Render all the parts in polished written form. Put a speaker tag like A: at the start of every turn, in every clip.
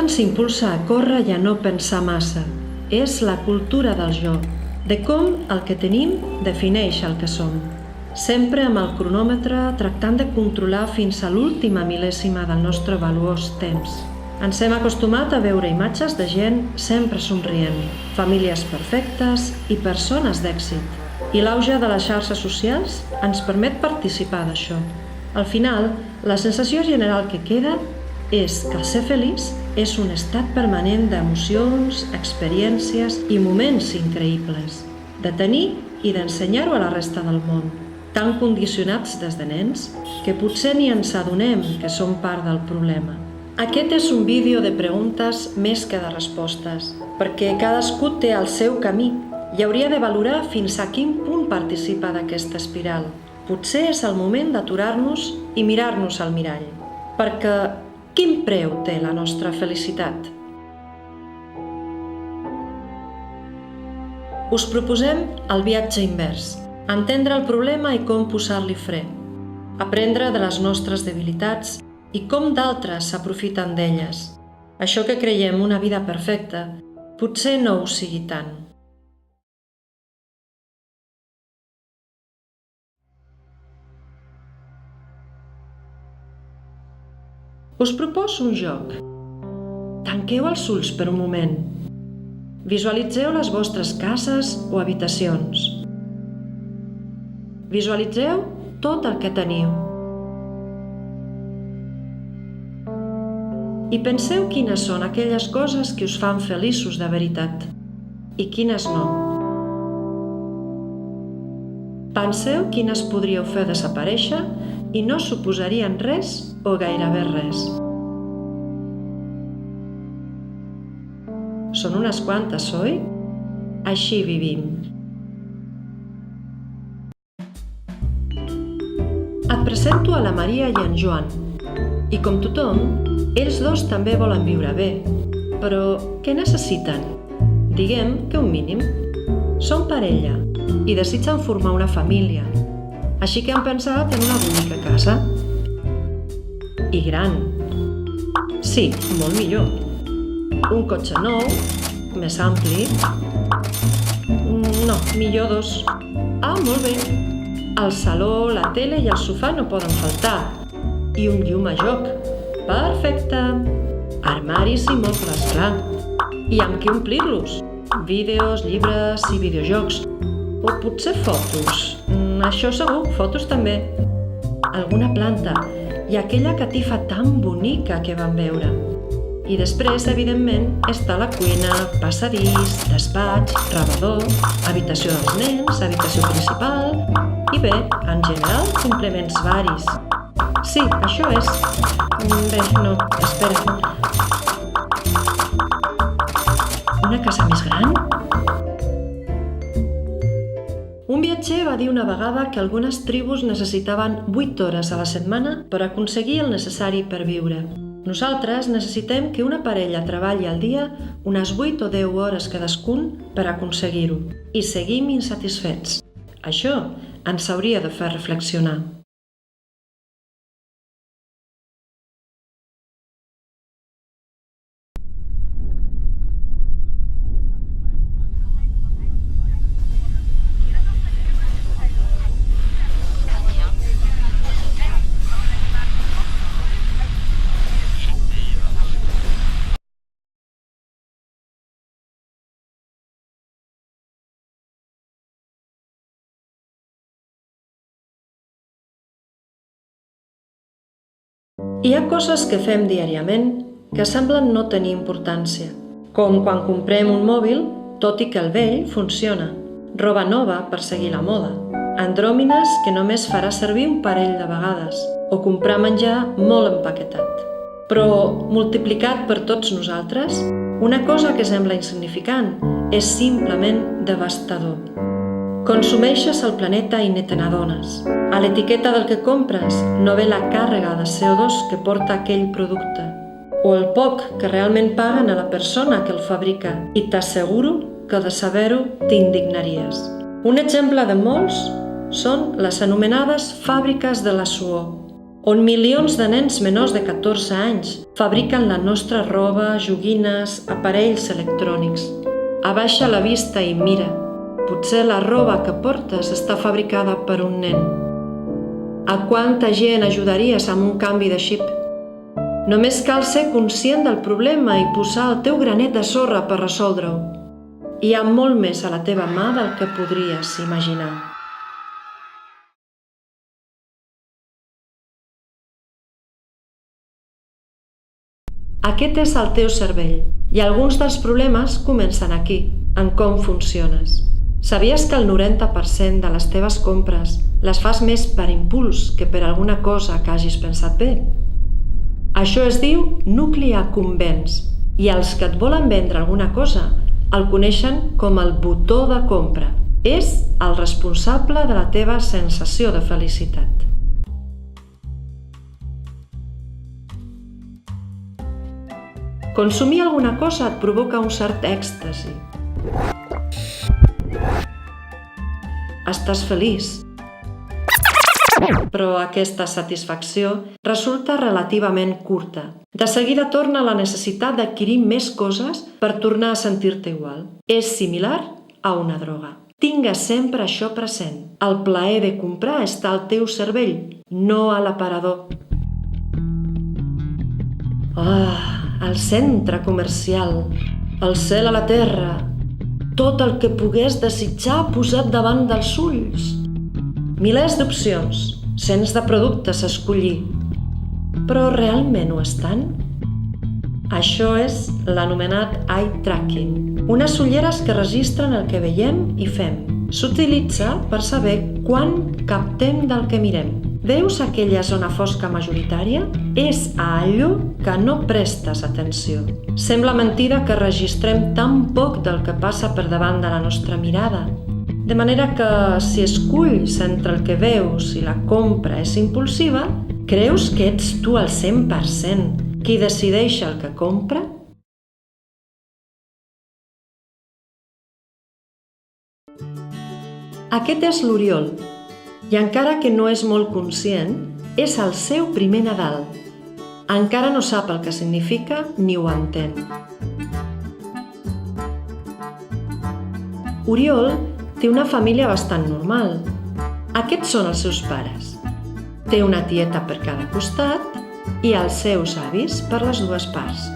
A: ens impulsa a córrer i a no pensar massa. És la cultura del jo, de com el que tenim defineix el que som. Sempre amb el cronòmetre tractant de controlar fins a l'última mil·lèsima del nostre valuós temps. Ens hem acostumat a veure imatges de gent sempre somrient, famílies perfectes i persones d'èxit. I l'auge de les xarxes socials ens permet participar d'això. Al final, la sensació general que queda és que el ser feliç és un estat permanent d'emocions, experiències i moments increïbles, de tenir i d'ensenyar-ho a la resta del món, tan condicionats des de nens que potser ni ens adonem que som part del problema. Aquest és un vídeo de preguntes més que de respostes, perquè cadascú té el seu camí i hauria de valorar fins a quin punt participa d'aquesta espiral. Potser és el moment d'aturar-nos i mirar-nos al mirall, perquè quin preu té la nostra felicitat? Us proposem el viatge invers, entendre el problema i com posar-li fre, aprendre de les nostres debilitats i com d'altres s'aprofiten d'elles. Això que creiem una vida perfecta, potser no ho sigui tant. Us proposo un joc. Tanqueu els ulls per un moment. Visualitzeu les vostres cases o habitacions. Visualitzeu tot el que teniu. I penseu quines són aquelles coses que us fan feliços de veritat i quines no. Penseu quines podríeu fer desaparèixer i no suposarien res o gairebé res. Són unes quantes, oi? Així vivim. Et presento a la Maria i en Joan. I com tothom, ells dos també volen viure bé. Però què necessiten? Diguem que un mínim. Són parella i desitgen formar una família. Així que han pensat en una bonica casa. I gran. Sí, molt millor. Un cotxe nou, més ampli. No, millor dos. Ah, molt bé. El saló, la tele i el sofà no poden faltar. I un llum a joc. Perfecte. Armaris i mobles, clar. I amb què omplir-los? Vídeos, llibres i videojocs. O potser fotos. Això segur, fotos també. Alguna planta i aquella catifa tan bonica que vam veure. I després, evidentment, està la cuina, passadís, despatx, rebedor, habitació dels nens, habitació principal i bé, en general, complements varis. Sí, això és. Bé, no, espera. Una casa més gran? Un viatger va dir una vegada que algunes tribus necessitaven 8 hores a la setmana per aconseguir el necessari per viure. Nosaltres necessitem que una parella treballi al dia unes 8 o 10 hores cadascun per aconseguir-ho i seguim insatisfets. Això ens hauria de fer reflexionar. Hi ha coses que fem diàriament que semblen no tenir importància, com quan comprem un mòbil, tot i que el vell funciona, roba nova per seguir la moda, andròmines que només farà servir un parell de vegades, o comprar menjar molt empaquetat. Però, multiplicat per tots nosaltres, una cosa que sembla insignificant és simplement devastador. Consumeixes el planeta i ne te n'adones. A l'etiqueta del que compres no ve la càrrega de CO2 que porta aquell producte, o el poc que realment paguen a la persona que el fabrica, i t'asseguro que de saber-ho t'indignaries. Un exemple de molts són les anomenades fàbriques de la suor. on milions de nens menors de 14 anys fabriquen la nostra roba, joguines, aparells electrònics. Abaixa la vista i mira. Potser la roba que portes està fabricada per un nen. A quanta gent ajudaries amb un canvi de xip? Només cal ser conscient del problema i posar el teu granet de sorra per resoldre-ho. Hi ha molt més a la teva mà del que podries imaginar. Aquest és el teu cervell i alguns dels problemes comencen aquí, en com funciones. Sabies que el 90% de les teves compres les fas més per impuls que per alguna cosa que hagis pensat bé? Això es diu nucli accumbens i els que et volen vendre alguna cosa el coneixen com el botó de compra. És el responsable de la teva sensació de felicitat. Consumir alguna cosa et provoca un cert èxtasi. Estàs feliç. Però aquesta satisfacció resulta relativament curta. De seguida torna la necessitat d'adquirir més coses per tornar a sentir-te igual. És similar a una droga. Tingues sempre això present. El plaer de comprar està al teu cervell, no a l'aparador. El centre comercial, el cel a la terra, tot el que pogués desitjar posat davant dels ulls. Milers d'opcions, cents de productes a escollir. Però realment ho estan? Això és l'anomenat eye tracking, unes ulleres que registren el que veiem i fem. S'utilitza per saber quan captem del que mirem. Veus aquella zona fosca majoritària? És a allò que no prestes atenció. Sembla mentida que registrem tan poc del que passa per davant de la nostra mirada. De manera que, si esculls entre el que veus i la compra és impulsiva, creus que ets tu al 100% qui decideix el que compra? Aquest és l'Oriol, i encara que no és molt conscient, és el seu primer Nadal. Encara no sap el que significa ni ho entén. Oriol té una família bastant normal. Aquests són els seus pares. Té una tieta per cada costat i els seus avis per les dues parts.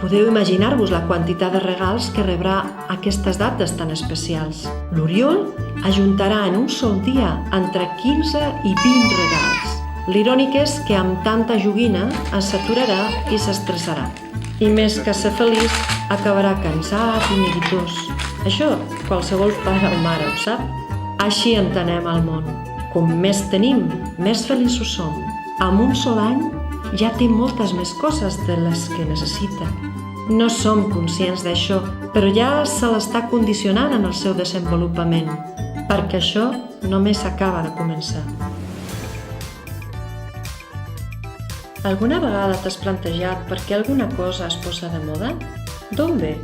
A: Podeu imaginar-vos la quantitat de regals que rebrà aquestes dates tan especials. L'Oriol ajuntarà en un sol dia entre 15 i 20 regals. L'irònic és que amb tanta joguina es saturarà i s'estressarà. I més que ser feliç, acabarà cansat i neguitós. Això qualsevol pare o mare ho sap. Així entenem el món. Com més tenim, més feliços som. Amb un sol any ja té moltes més coses de les que necessita. No som conscients d'això, però ja se l'està condicionant en el seu desenvolupament, perquè això només acaba de començar. Alguna vegada t'has plantejat per què alguna cosa es posa de moda? D'on ve?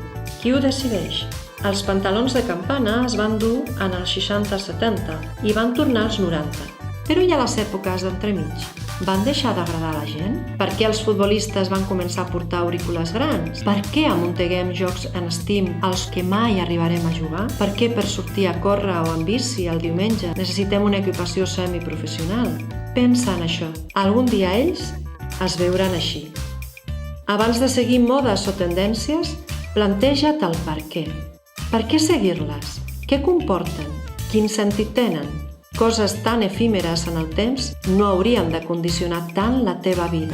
A: Qui ho decideix? Els pantalons de campana es van dur en els 60-70 i van tornar als 90. Però hi ha les èpoques d'entremig. Van deixar d'agradar a la gent? Per què els futbolistes van començar a portar aurícules grans? Per què amunteguem jocs en Steam als que mai arribarem a jugar? Per què per sortir a córrer o en bici el diumenge necessitem una equipació semiprofessional? Pensa en això. Algun dia ells es veuran així. Abans de seguir modes o tendències, planteja't el per què. Per què seguir-les? Què comporten? Quin sentit tenen? Coses tan efímeres en el temps no haurien de condicionar tant la teva vida.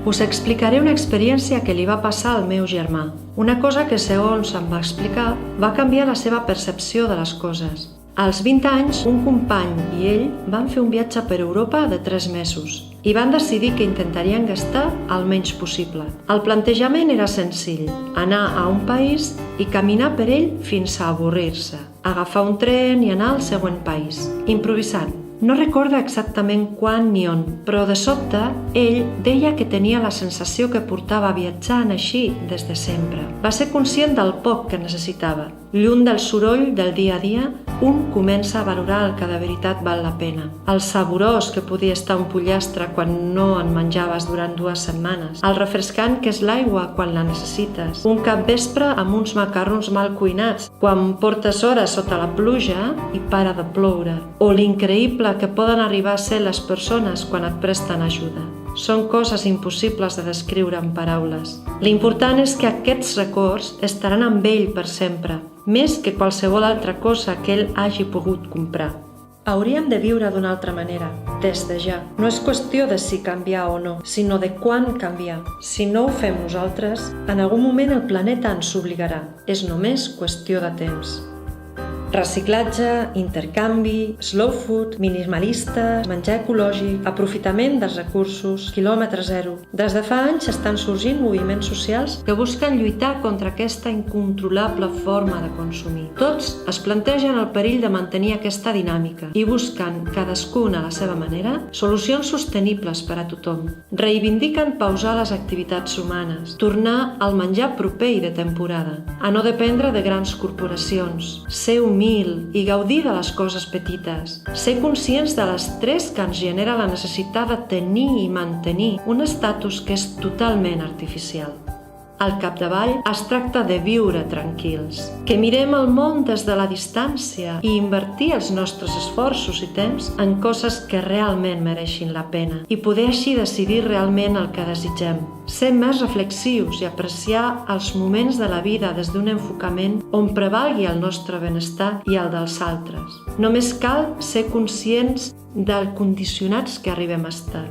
A: Us explicaré una experiència que li va passar al meu germà. Una cosa que, segons em va explicar, va canviar la seva percepció de les coses. Als 20 anys, un company i ell van fer un viatge per Europa de 3 mesos i van decidir que intentarien gastar el menys possible. El plantejament era senzill, anar a un país i caminar per ell fins a avorrir-se, agafar un tren i anar al següent país, improvisant. No recorda exactament quan ni on, però de sobte ell deia que tenia la sensació que portava viatjant així des de sempre. Va ser conscient del poc que necessitava. Lluny del soroll del dia a dia, un comença a valorar el que de veritat val la pena. El saborós que podia estar un pollastre quan no en menjaves durant 2 setmanes. El refrescant que és l'aigua quan la necessites. Un capvespre amb uns macarrons mal cuinats quan portes hores sota la pluja i para de ploure. O l'increïble que poden arribar a ser les persones quan et presten ajuda. Són coses impossibles de descriure en paraules. L'important és que aquests records estaran amb ell per sempre, més que qualsevol altra cosa que ell hagi pogut comprar. Hauríem de viure d'una altra manera, des de ja. No és qüestió de si canviar o no, sinó de quan canviar. Si no ho fem nosaltres, en algun moment el planeta ens obligarà. És només qüestió de temps. Reciclatge, intercanvi, slow food, minimalista, menjar ecològic, aprofitament dels recursos, quilòmetre zero. Des de fa anys estan sorgint moviments socials que busquen lluitar contra aquesta incontrolable forma de consumir. Tots es plantegen el perill de mantenir aquesta dinàmica i busquen, cadascun a la seva manera, solucions sostenibles per a tothom. Reivindiquen pausar les activitats humanes, tornar al menjar proper i de temporada, a no dependre de grans corporacions, ser humil i gaudir de les coses petites, ser conscients de l'estrès que ens genera la necessitat de tenir i mantenir un estatus que és totalment artificial. Al capdavall es tracta de viure tranquils, que mirem el món des de la distància i invertir els nostres esforços i temps en coses que realment mereixin la pena i poder així decidir realment el que desitgem. Ser més reflexius i apreciar els moments de la vida des d'un enfocament on prevalgui el nostre benestar i el dels altres. Només cal ser conscients del condicionats que arribem a estar.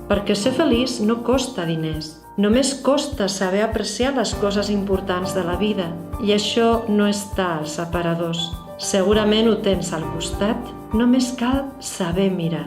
A: Perquè ser feliç no costa diners. Només costa saber apreciar les coses importants de la vida i això no està als aparadors. Segurament ho tens al costat, només cal saber mirar.